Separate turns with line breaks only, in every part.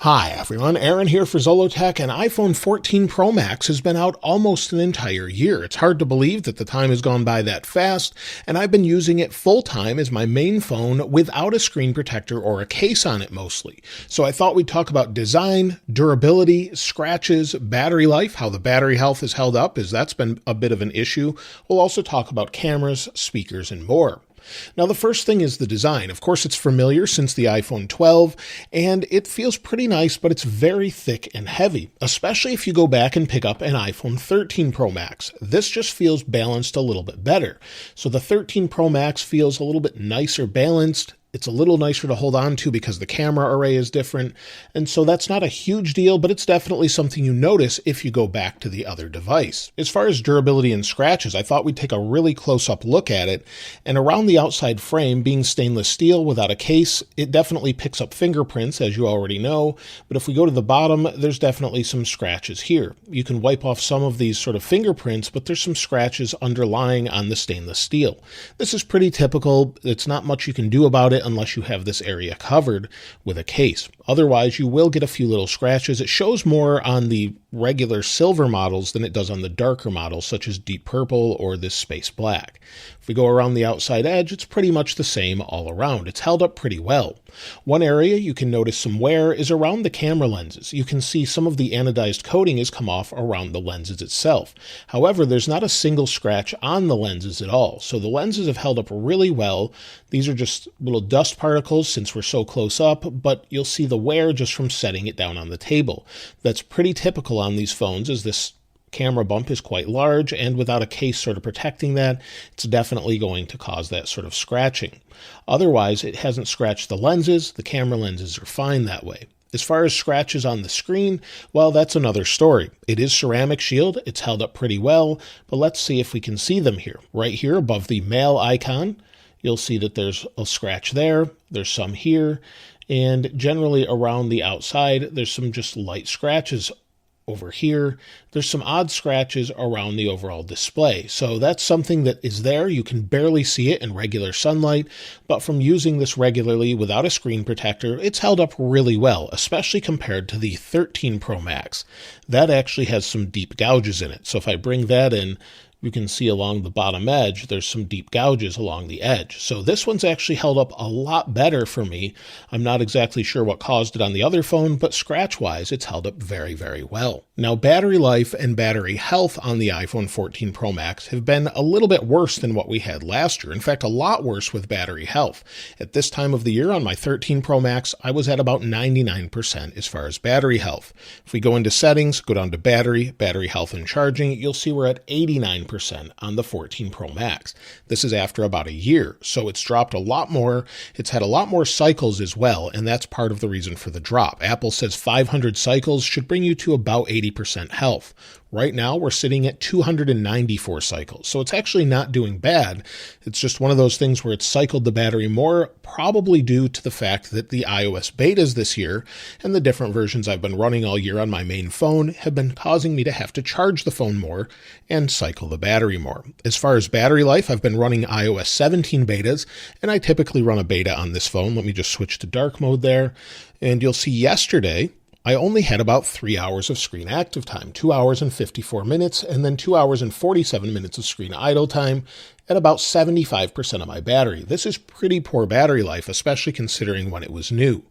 Hi everyone, Aaron here for Zollotech. An iPhone 14 Pro Max has been out almost an entire year. It's hard to believe that the time has gone by that fast, and I've been using it full time as my main phone without a screen protector or a case on it mostly. So I thought we'd talk about design, durability, scratches, battery life, how the battery health is held up, as that's been a bit of an issue. We'll also talk about cameras, speakers, and more. Now, the first thing is the design. Of course, it's familiar since the iPhone 12, and it feels pretty nice, but it's very thick and heavy, especially if you go back and pick up an iPhone 13 Pro Max. This just feels balanced a little bit better. So the 13 Pro Max feels a little bit nicer balanced. It's a little nicer to hold on to because the camera array is different, and so that's not a huge deal, but it's definitely something you notice if you go back to the other device. As far as durability and scratches, I thought we'd take a really close-up look at it, and around the outside frame, being stainless steel without a case, it definitely picks up fingerprints, as you already know, but if we go to the bottom, there's definitely some scratches here. You can wipe off some of these sort of fingerprints, but there's some scratches underlying on the stainless steel. This is pretty typical. It's not much you can do about it unless you have this area covered with a case. Otherwise, you will get a few little scratches. It shows more on the regular silver models than it does on the darker models, such as deep purple or this space black. If we go around the outside edge, it's pretty much the same all around. It's held up pretty well. One area you can notice some wear is around the camera lenses. You can see some of the anodized coating has come off around the lenses itself. However, there's not a single scratch on the lenses at all. So the lenses have held up really well. These are just little dust particles since we're so close up, but you'll see the wear just from setting it down on the table. That's pretty typical on these phones, as this camera bump is quite large, and without a case sort of protecting that, it's definitely going to cause that sort of scratching. Otherwise, it hasn't scratched the lenses. The camera lenses are fine that way. As far as scratches on the screen, well, that's another story. It is ceramic shield. It's held up pretty well, but let's see if we can see them here. Right here above the mail icon, you'll see that there's a scratch there. There's some here, and generally around the outside, there's some just light scratches over here. There's some odd scratches around the overall display. So that's something that is there. You can barely see it in regular sunlight, but from using this regularly without a screen protector, it's held up really well, especially compared to the 13 Pro Max. That actually has some deep gouges in it. So if I bring that in, you can see along the bottom edge, there's some deep gouges along the edge. So this one's actually held up a lot better for me. I'm not exactly sure what caused it on the other phone, but scratch-wise, it's held up very, very well. Now, battery life and battery health on the iPhone 14 Pro Max have been a little bit worse than what we had last year. In fact, a lot worse with battery health. At this time of the year on my 13 Pro Max, I was at about 99% as far as battery health. If we go into settings, go down to battery health and charging, you'll see we're at 89% on the 14 Pro Max. This is after about a year, so it's dropped a lot more. It's had a lot more cycles as well, and that's part of the reason for the drop. Apple says 500 cycles should bring you to about 80% health. Right now, we're sitting at 294 cycles, so it's actually not doing bad. It's just one of those things where it's cycled the battery more, probably due to the fact that the iOS betas this year and the different versions I've been running all year on my main phone have been causing me to have to charge the phone more and cycle the battery more. As far as battery life, I've been running iOS 17 betas, and I typically run a beta on this phone. Let me just switch to dark mode there, and you'll see yesterday, I only had about 3 hours of screen active time, 2 hours and 54 minutes, and then 2 hours and 47 minutes of screen idle time at about 75% of my battery. This is pretty poor battery life, especially considering when it was new.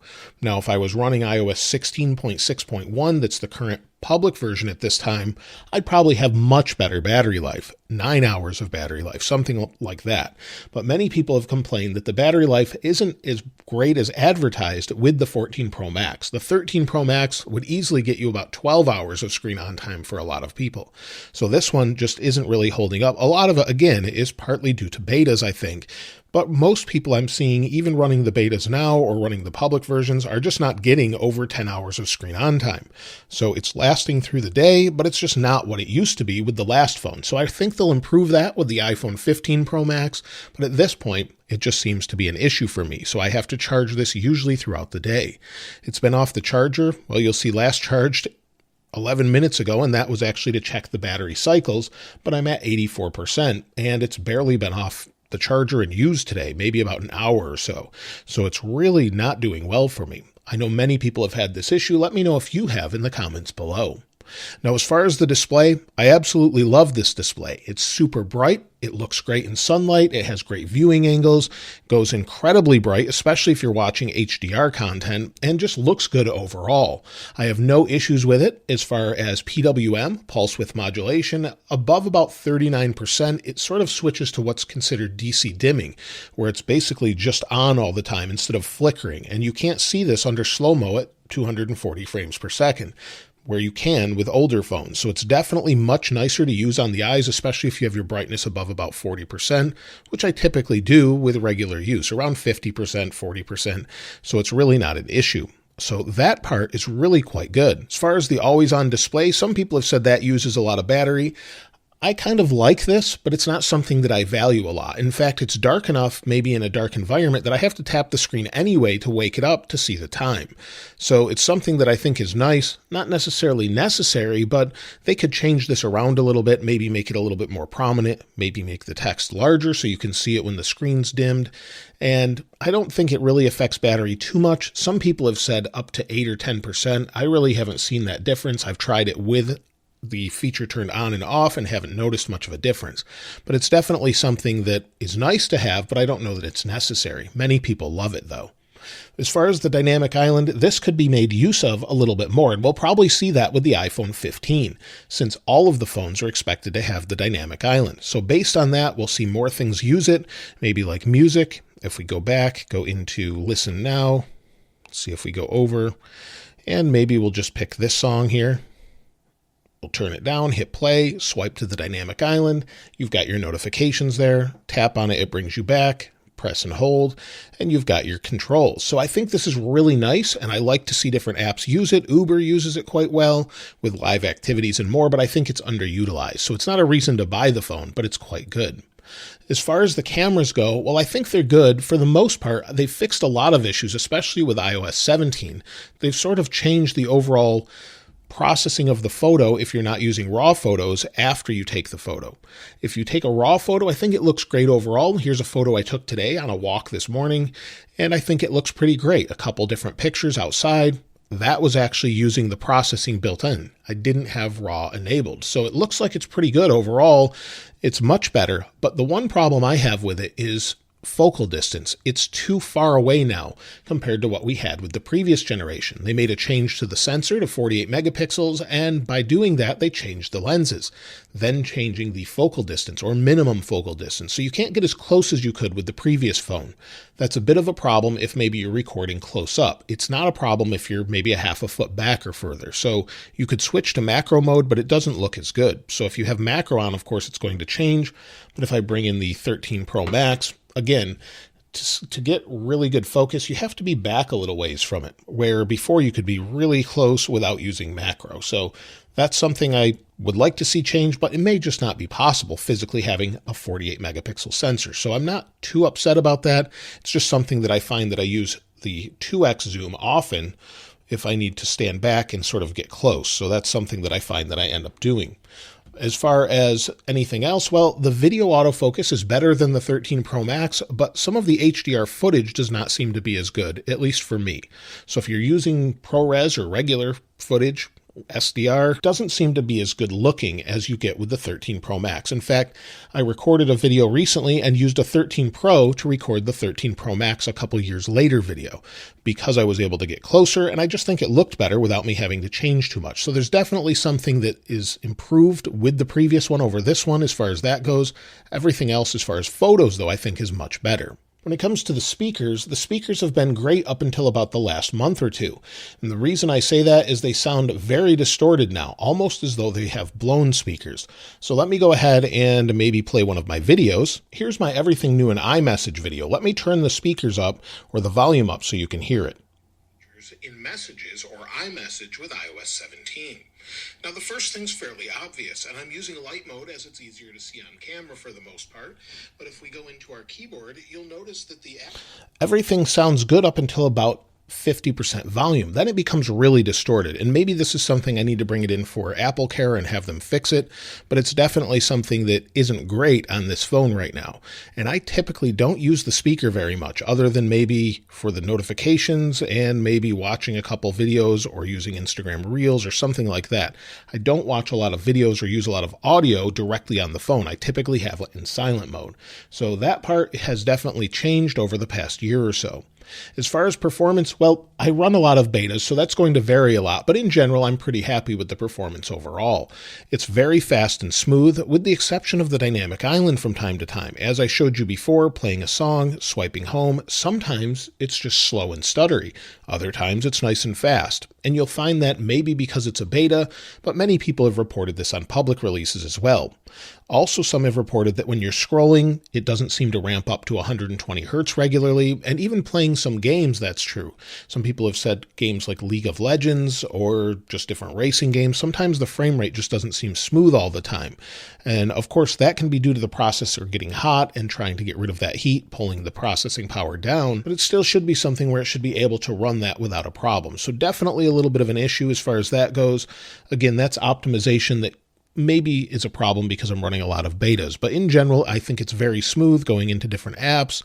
Now, if I was running iOS 16.6.1, that's the current public version at this time, I'd probably have much better battery life, 9 hours of battery life, something like that. But many people have complained that the battery life isn't as great as advertised with the 14 Pro Max. The 13 Pro Max would easily get you about 12 hours of screen on time for a lot of people. So this one just isn't really holding up. A lot of it, again, is partly due to betas, I think. But most people I'm seeing, even running the betas now or running the public versions, are just not getting over 10 hours of screen on time. So it's lasting through the day, but it's just not what it used to be with the last phone. So I think they'll improve that with the iPhone 15 Pro Max, but at this point, it just seems to be an issue for me. So I have to charge this usually throughout the day. It's been off the charger. Well, you'll see last charged 11 minutes ago, and that was actually to check the battery cycles, but I'm at 84%, and it's barely been off the charger and used today, maybe about an hour or so. So it's really not doing well for me. I know many people have had this issue. Let me know if you have in the comments below. Now, as far as the display, I absolutely love this display. It's super bright. It looks great in sunlight. It has great viewing angles, goes incredibly bright, especially if you're watching HDR content, and just looks good overall. I have no issues with it as far as PWM, pulse width modulation, above about 39%. It sort of switches to what's considered DC dimming, where it's basically just on all the time instead of flickering. And you can't see this under slow-mo at 240 frames per second. Where you can with older phones. So it's definitely much nicer to use on the eyes, especially if you have your brightness above about 40%, which I typically do with regular use, around 50%, 40%. So it's really not an issue. So that part is really quite good. As far as the always-on display, some people have said that uses a lot of battery. I kind of like this, but it's not something that I value a lot. In fact, it's dark enough, maybe in a dark environment, that I have to tap the screen anyway to wake it up to see the time. So it's something that I think is nice, not necessarily necessary, but they could change this around a little bit, maybe make it a little bit more prominent, maybe make the text larger so you can see it when the screen's dimmed. And I don't think it really affects battery too much. Some people have said up to 8 or 10%. I really haven't seen that difference. I've tried it with the feature turned on and off and haven't noticed much of a difference. But it's definitely something that is nice to have, but I don't know that it's necessary. Many people love it though. As far as the dynamic island, this could be made use of a little bit more, and we'll probably see that with the iPhone 15, since all of the phones are expected to have the dynamic island. So based on that, we'll see more things use it, maybe like music. If we go back, go into Listen Now, see if we go over, and maybe we'll just pick this song here. We'll turn it down, hit play, swipe to the dynamic island. You've got your notifications there. Tap on it, it brings you back. Press and hold, and you've got your controls. So I think this is really nice, and I like to see different apps use it. Uber uses it quite well with live activities and more, but I think it's underutilized. So it's not a reason to buy the phone, but it's quite good. As far as the cameras go, well, I think they're good. For the most part, they've fixed a lot of issues, especially with iOS 17. They've sort of changed the overall processing of the photo if you're not using raw photos after you take the photo. If you take a raw photo, I think it looks great overall. Here's a photo I took today on a walk this morning, and I think it looks pretty great. A couple different pictures outside. That was actually using the processing built in. I didn't have RAW enabled. So it looks like it's pretty good overall. It's much better, but the one problem I have with it is focal distance. It's too far away now compared to what we had with the previous generation. They made a change to the sensor to 48 megapixels, and by doing that, they changed the lenses, then changing the focal distance or minimum focal distance. So you can't get as close as you could with the previous phone. That's a bit of a problem if maybe you're recording close up. It's not a problem if you're maybe a half a foot back or further. So you could switch to macro mode, but it doesn't look as good. So if you have macro on, of course, it's going to change. But if I bring in the 13 Pro Max, again, to get really good focus, you have to be back a little ways from it, where before you could be really close without using macro. So that's something I would like to see change, but it may just not be possible physically having a 48 megapixel sensor. So I'm not too upset about that. It's just something that I find that I use the 2x zoom often if I need to stand back and sort of get close. So that's something that I find that I end up doing. As far as anything else, well, the video autofocus is better than the 13 Pro Max, but some of the HDR footage does not seem to be as good, at least for me. So if you're using ProRes or regular footage, SDR doesn't seem to be as good looking as you get with the 13 Pro Max. In fact, I recorded a video recently and used a 13 Pro to record the 13 Pro Max a couple years later video because I was able to get closer, and I just think it looked better without me having to change too much. So there's definitely something that is improved with the previous one over this one as far as that goes. Everything else as far as photos, though, I think is much better. When it comes to the speakers have been great up until about the last month or two. And the reason I say that is they sound very distorted now, almost as though they have blown speakers. So let me go ahead and maybe play one of my videos. Here's my Everything New in iMessage video. Let me turn the speakers up or the volume up so you can hear it. In Messages or iMessage with iOS 17. Now, the first thing's fairly obvious, and I'm using light mode as it's easier to see on camera for the most part. But if we go into our keyboard, you'll notice that everything sounds good up until about 50% volume, then it becomes really distorted. And maybe this is something I need to bring it in for Apple Care and have them fix it, but it's definitely something that isn't great on this phone right now. And I typically don't use the speaker very much, other than maybe for the notifications and maybe watching a couple videos or using Instagram Reels or something like that. I don't watch a lot of videos or use a lot of audio directly on the phone. I typically have it in silent mode. So that part has definitely changed over the past year or so. As far as performance, well, I run a lot of betas, so that's going to vary a lot, but in general, I'm pretty happy with the performance overall. It's very fast and smooth, with the exception of the dynamic island from time to time. As I showed you before, playing a song, swiping home, sometimes it's just slow and stuttery. Other times it's nice and fast. And you'll find that maybe because it's a beta, but many people have reported this on public releases as well. Also, some have reported that when you're scrolling, it doesn't seem to ramp up to 120 hertz regularly, and even playing some games, that's true. Some people have said games like League of Legends or just different racing games, sometimes the frame rate just doesn't seem smooth all the time. And of course, that can be due to the processor getting hot and trying to get rid of that heat, pulling the processing power down, but it still should be something where it should be able to run that without a problem. So definitely a little bit of an issue as far as that goes. Again, that's optimization that maybe is a problem because I'm running a lot of betas, but in general, I think it's very smooth going into different apps.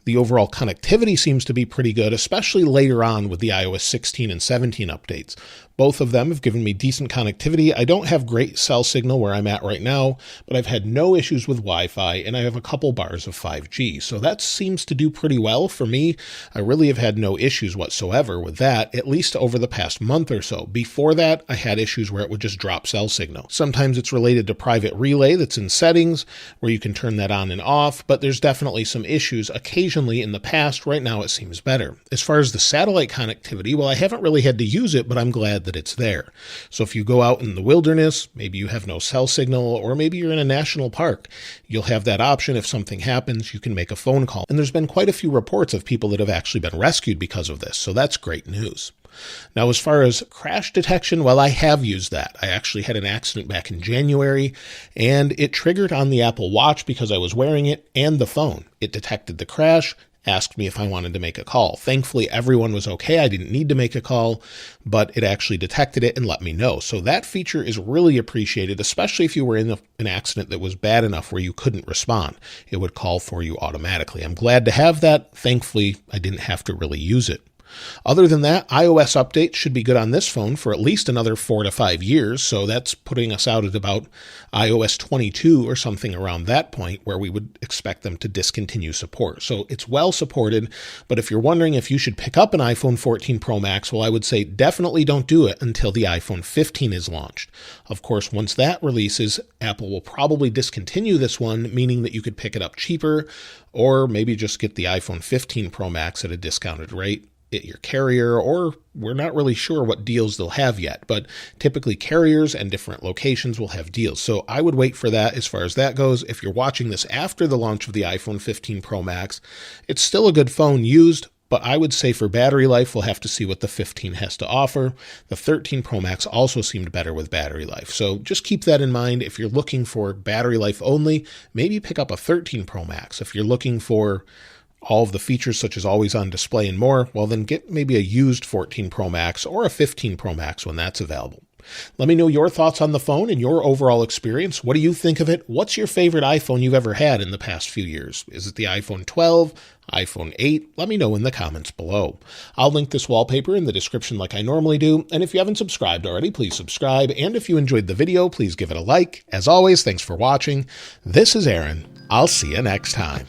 The overall connectivity seems to be pretty good, especially later on with the iOS 16 and 17 updates. Both of them have given me decent connectivity. I don't have great cell signal where I'm at right now, but I've had no issues with Wi-Fi, and I have a couple bars of 5G. So that seems to do pretty well for me. I really have had no issues whatsoever with that, at least over the past month or so. Before that, I had issues where it would just drop cell signal. Sometimes it's related to private relay that's in settings, where you can turn that on and off, but there's definitely some issues occasionally in the past. Right now, it seems better. As far as the satellite connectivity, well, I haven't really had to use it, but I'm glad that it's there. So if you go out in the wilderness, maybe you have no cell signal, or maybe you're in a national park, you'll have that option. If something happens, you can make a phone call. And there's been quite a few reports of people that have actually been rescued because of this. So that's great news. Now, as far as crash detection, well, I have used that. I actually had an accident back in January, and it triggered on the Apple Watch because I was wearing it and the phone. It detected the crash, asked me if I wanted to make a call. Thankfully, everyone was okay. I didn't need to make a call, but it actually detected it and let me know. So that feature is really appreciated, especially if you were in an accident that was bad enough where you couldn't respond. It would call for you automatically. I'm glad to have that. Thankfully, I didn't have to really use it. Other than that, iOS updates should be good on this phone for at least another 4 to 5 years, so that's putting us out at about iOS 22 or something around that point where we would expect them to discontinue support. So it's well supported, but if you're wondering if you should pick up an iPhone 14 Pro Max, well, I would say definitely don't do it until the iPhone 15 is launched. Of course, once that releases, Apple will probably discontinue this one, meaning that you could pick it up cheaper, or maybe just get the iPhone 15 Pro Max at a discounted rate at your carrier, or we're not really sure what deals they'll have yet, but typically carriers and different locations will have deals. So I would wait for that as far as that goes. If you're watching this after the launch of the iPhone 15 Pro Max, it's still a good phone used, but I would say for battery life, we'll have to see what the 15 has to offer. The 13 Pro Max also seemed better with battery life. So just keep that in mind. If you're looking for battery life only, maybe pick up a 13 Pro Max. If you're looking for all of the features such as always on display and more, well then get maybe a used 14 Pro Max or a 15 Pro Max when that's available. Let me know your thoughts on the phone and your overall experience. What do you think of it? What's your favorite iPhone you've ever had in the past few years? Is it the iPhone 12, iPhone 8? Let me know in the comments below. I'll link this wallpaper in the description like I normally do, and if you haven't subscribed already, please subscribe, and if you enjoyed the video, please give it a like. As always, thanks for watching. This is Aaron. I'll see you next time.